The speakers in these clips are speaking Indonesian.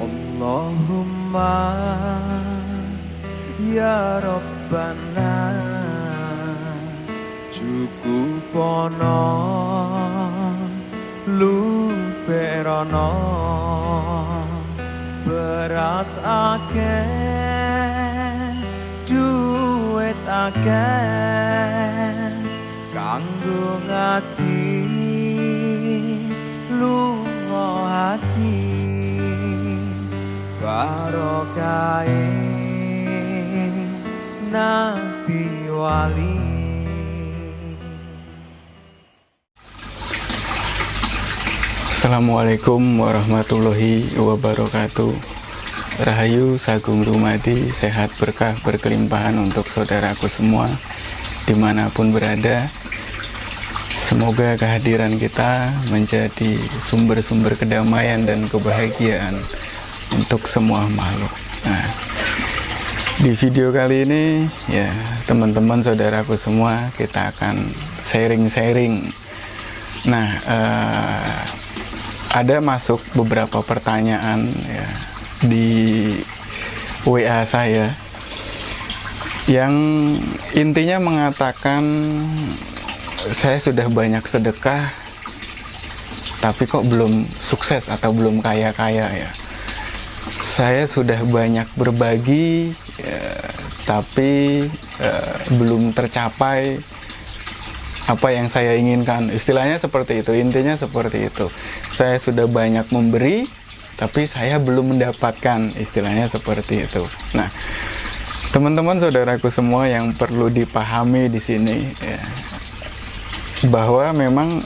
Allahumma ya Rabbana cukupono luberono beras akeh duit akeh kanggo ngati lunga hati barokahe nabi wali. Assalamualaikum warahmatullahi wabarakatuh. Rahayu Sagung Rumadi, sehat berkah berkelimpahan untuk saudaraku semua dimanapun berada. Semoga kehadiran kita menjadi sumber-sumber kedamaian dan kebahagiaan untuk semua makhluk. Nah, di video kali ini ya teman-teman saudaraku semua, kita akan sharing-sharing. Nah, ada masuk beberapa pertanyaan ya di WA saya yang intinya mengatakan saya sudah banyak sedekah tapi kok belum sukses atau belum kaya-kaya ya. Saya sudah banyak berbagi ya, tapi belum tercapai apa yang saya inginkan. Istilahnya seperti itu, intinya seperti itu. Saya sudah banyak memberi, tapi saya belum mendapatkan, istilahnya seperti itu. Nah, teman-teman saudaraku semua yang perlu dipahami di sini, ya, bahwa memang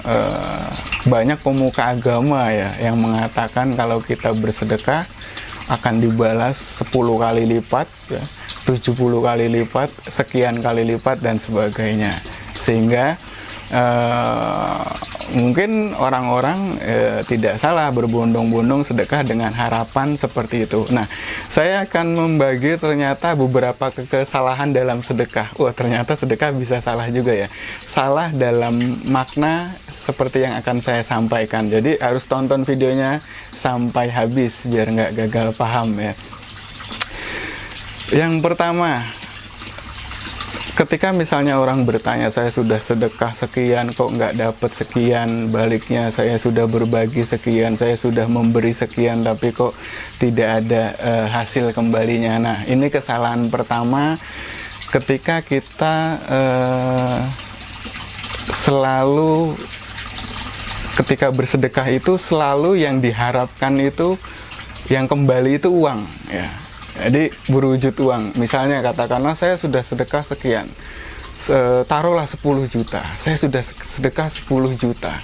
banyak pemuka agama ya yang mengatakan kalau kita bersedekah akan dibalas 10 kali lipat, ya, 70 kali lipat, sekian kali lipat, dan sebagainya. Sehingga mungkin orang-orang tidak salah berbondong-bondong sedekah dengan harapan seperti itu. Nah, saya akan membagi ternyata beberapa kesalahan dalam sedekah. Wah, ternyata sedekah bisa salah juga ya. Salah dalam makna seperti yang akan saya sampaikan. Jadi harus tonton videonya sampai habis biar nggak gagal paham ya. Yang pertama, ketika misalnya orang bertanya, saya sudah sedekah sekian kok nggak dapat sekian, baliknya saya sudah berbagi sekian, saya sudah memberi sekian tapi kok tidak ada hasil kembalinya. Nah, ini kesalahan pertama ketika kita selalu ketika bersedekah itu selalu yang diharapkan itu yang kembali itu uang ya. Jadi berwujud uang. Misalnya katakanlah saya sudah sedekah sekian, taruhlah 10 juta, saya sudah sedekah 10 juta.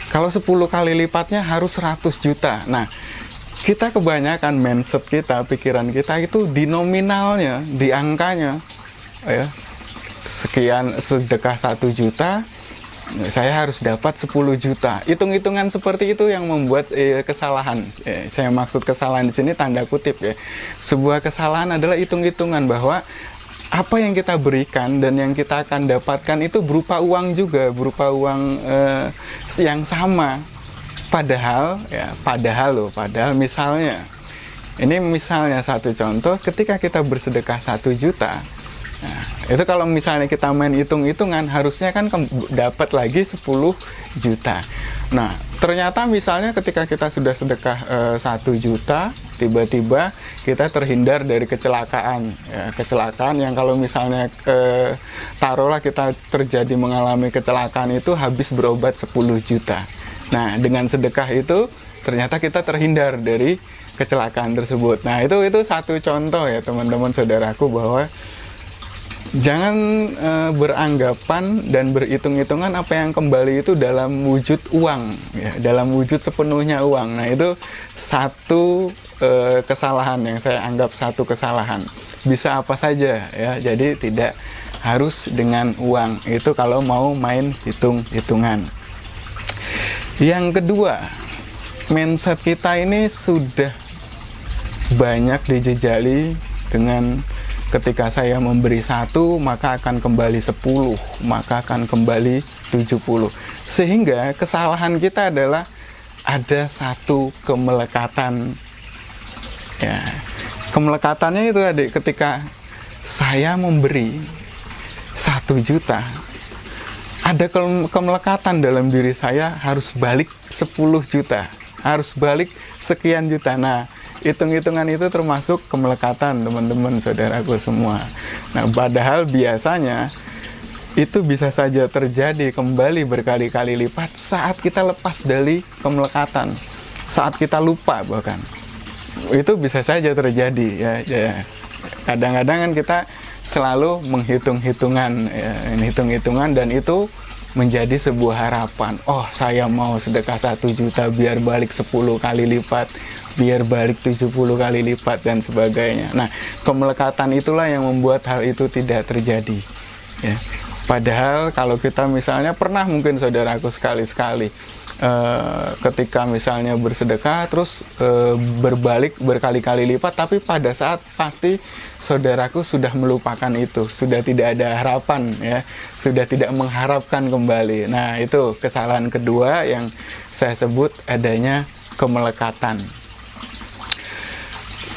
Kalau 10 kali lipatnya harus 100 juta. Nah, kita kebanyakan mindset kita, pikiran kita itu di nominalnya, di angkanya ya. Sekian sedekah 1 juta, saya harus dapat 10 juta. Hitung-hitungan seperti itu yang membuat kesalahan. Saya maksud kesalahan di sini tanda kutip ya. Sebuah kesalahan adalah hitung-hitungan bahwa apa yang kita berikan dan yang kita akan dapatkan itu berupa uang juga, berupa uang yang sama. Padahal misalnya, ini misalnya satu contoh, ketika kita bersedekah 1 juta, nah, itu kalau misalnya kita main hitung-hitungan harusnya kan dapat lagi 10 juta. Nah, ternyata misalnya ketika kita sudah sedekah 1 juta, tiba-tiba kita terhindar dari kecelakaan ya, kecelakaan yang kalau misalnya taruhlah kita terjadi mengalami kecelakaan itu habis berobat 10 juta. Nah, dengan sedekah itu ternyata kita terhindar dari kecelakaan tersebut. Nah, itu satu contoh ya teman-teman saudaraku bahwa jangan beranggapan dan berhitung-hitungan apa yang kembali itu dalam wujud uang, ya, dalam wujud sepenuhnya uang. Nah, itu satu kesalahan yang saya anggap satu kesalahan. Bisa apa saja, ya. Jadi tidak harus dengan uang. Itu kalau mau main hitung-hitungan. Yang kedua, mindset kita ini sudah banyak dijejali dengan ketika saya memberi 1 maka akan kembali 10, maka akan kembali 70. Sehingga kesalahan kita adalah ada satu kemelekatan Ya, kemelekatannya itu adik, ketika saya memberi 1 juta, ada kemelekatan dalam diri saya, harus balik 10 juta, harus balik sekian juta. Nah, hitung-hitungan itu termasuk kemelekatan, teman-teman saudaraku semua. Nah, padahal biasanya itu bisa saja terjadi kembali berkali-kali lipat saat kita lepas dari kemelekatan, saat kita lupa bahkan. Itu bisa saja terjadi ya. Kadang-kadang kan kita selalu menghitung-hitungan, hitung-hitungan, dan itu menjadi sebuah harapan. Oh, saya mau sedekah 1 juta biar balik 10 kali lipat, biar balik 70 kali lipat, dan sebagainya. Nah, kemelekatan itulah yang membuat hal itu tidak terjadi. Ya. Padahal kalau kita misalnya pernah, mungkin saudaraku sekali-sekali, ketika misalnya bersedekah terus berbalik berkali-kali lipat, tapi pada saat pasti saudaraku sudah melupakan itu, sudah tidak ada harapan ya, sudah tidak mengharapkan kembali. Nah, itu kesalahan kedua yang saya sebut adanya kemelekatan.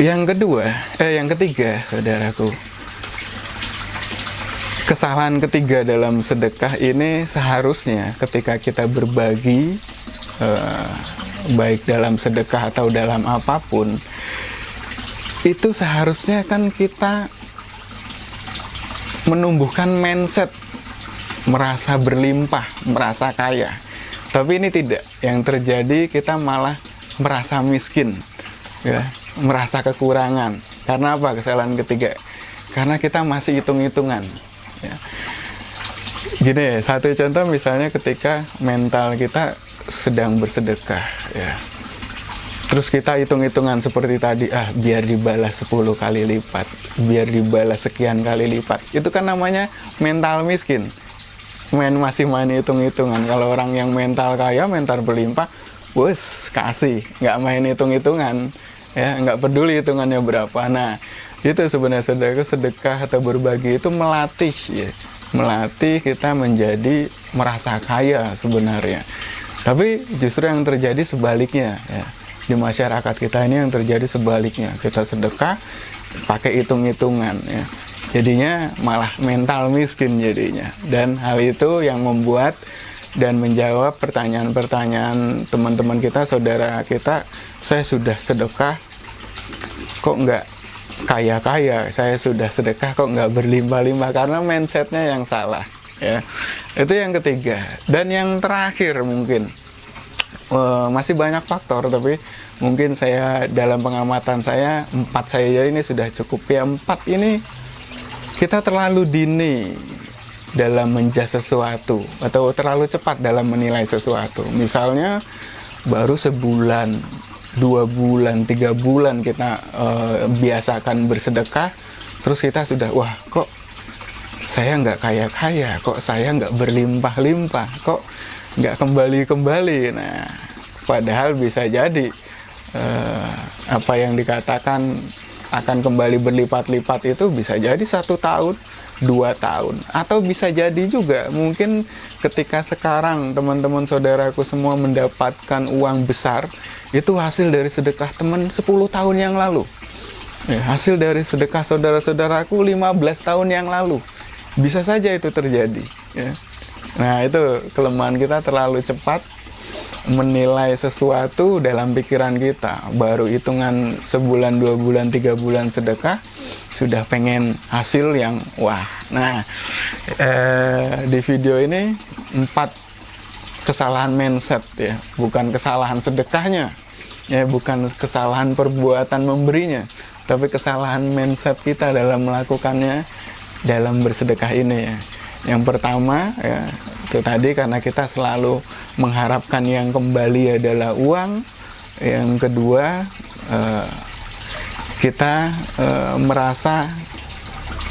Yang ketiga saudaraku, kesalahan ketiga dalam sedekah ini, seharusnya ketika kita berbagi, baik dalam sedekah atau dalam apapun, itu seharusnya kan kita menumbuhkan mindset merasa berlimpah, merasa kaya. Tapi ini tidak, yang terjadi kita malah merasa miskin, ya, merasa kekurangan. Karena apa kesalahan ketiga? Karena kita masih hitung-hitungan. Ya. Gini, satu contoh misalnya ketika mental kita sedang bersedekah, ya, terus kita hitung-hitungan seperti tadi, biar dibalas 10 kali lipat, biar dibalas sekian kali lipat. Itu kan namanya mental miskin, masih main hitung-hitungan. Kalau orang yang mental kaya, mental berlimpah, wes kasih, nggak main hitung-hitungan, ya, nggak peduli hitungannya berapa. Nah, itu sebenarnya sedekah atau berbagi itu melatih, ya, melatih kita menjadi merasa kaya sebenarnya. Tapi justru yang terjadi sebaliknya, ya. Di masyarakat kita ini yang terjadi sebaliknya. Kita sedekah pakai hitung-hitungan, ya. Jadinya malah mental miskin jadinya. Dan hal itu yang membuat dan menjawab pertanyaan-pertanyaan teman-teman kita, saudara kita, saya sudah sedekah kok nggak kaya-kaya, saya sudah sedekah kok nggak berlimpah-limpah, karena mindsetnya yang salah, ya. Itu yang ketiga. Dan yang terakhir mungkin, masih banyak faktor, tapi mungkin saya dalam pengamatan saya 4 saja ini sudah cukup, ya. 4 ini kita terlalu dini dalam menjudge sesuatu, atau terlalu cepat dalam menilai sesuatu. Misalnya baru sebulan, 2 bulan, 3 bulan kita biasakan bersedekah, terus kita sudah, wah kok saya nggak kaya-kaya, kok saya nggak berlimpah-limpah, kok nggak kembali-kembali. Nah, padahal bisa jadi apa yang dikatakan akan kembali berlipat-lipat itu bisa jadi 1 tahun, 2 tahun, atau bisa jadi juga mungkin ketika sekarang teman-teman saudaraku semua mendapatkan uang besar, itu hasil dari sedekah teman 10 tahun yang lalu, ya, hasil dari sedekah saudara-saudaraku 15 tahun yang lalu. Bisa saja itu terjadi, ya. Nah, itu kelemahan kita, terlalu cepat menilai sesuatu dalam pikiran kita. Baru hitungan sebulan, 2 bulan, 3 bulan sedekah, sudah pengen hasil yang wah. Nah, di video ini 4 kesalahan mindset, ya, bukan kesalahan sedekahnya, ya, bukan kesalahan perbuatan memberinya, tapi kesalahan mindset kita dalam melakukannya, dalam bersedekah ini, ya. Yang pertama, ya, itu tadi, karena kita selalu mengharapkan yang kembali adalah uang. Yang kedua, kita merasa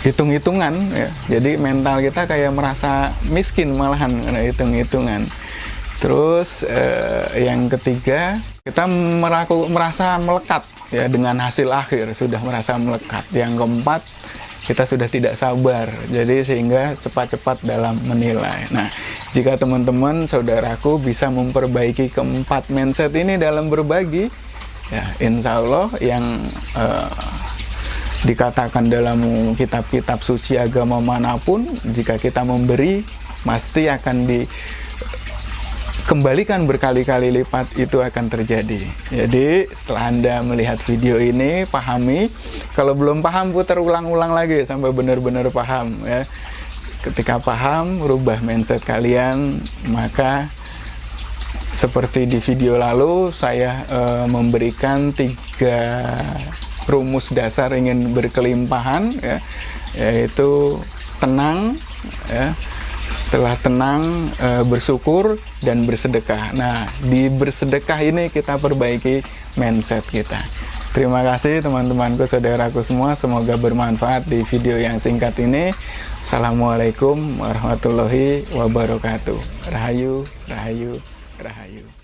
hitung-hitungan, ya. Jadi mental kita kayak merasa miskin malahan karena hitung-hitungan. Terus yang ketiga, kita merasa melekat, ya, dengan hasil akhir, sudah merasa melekat. Yang keempat, kita sudah tidak sabar, jadi sehingga cepat-cepat dalam menilai. Nah, jika teman-teman saudaraku bisa memperbaiki keempat mindset ini dalam berbagi, Ya, insya Allah yang dikatakan dalam kitab-kitab suci agama manapun, jika kita memberi pasti akan dikembalikan berkali-kali lipat, itu akan terjadi. Jadi setelah Anda melihat video ini, pahami. Kalau belum paham, putar ulang-ulang lagi sampai benar-benar paham ya. Ketika paham, rubah mindset kalian, maka seperti di video lalu saya memberikan 3 rumus dasar ingin berkelimpahan ya, yaitu tenang ya, setelah tenang bersyukur dan bersedekah. Nah, di bersedekah ini kita perbaiki mindset kita. Terima kasih teman-temanku, saudaraku semua, semoga bermanfaat di video yang singkat ini. Assalamualaikum warahmatullahi wabarakatuh. Rahayu, rahayu, rahayu.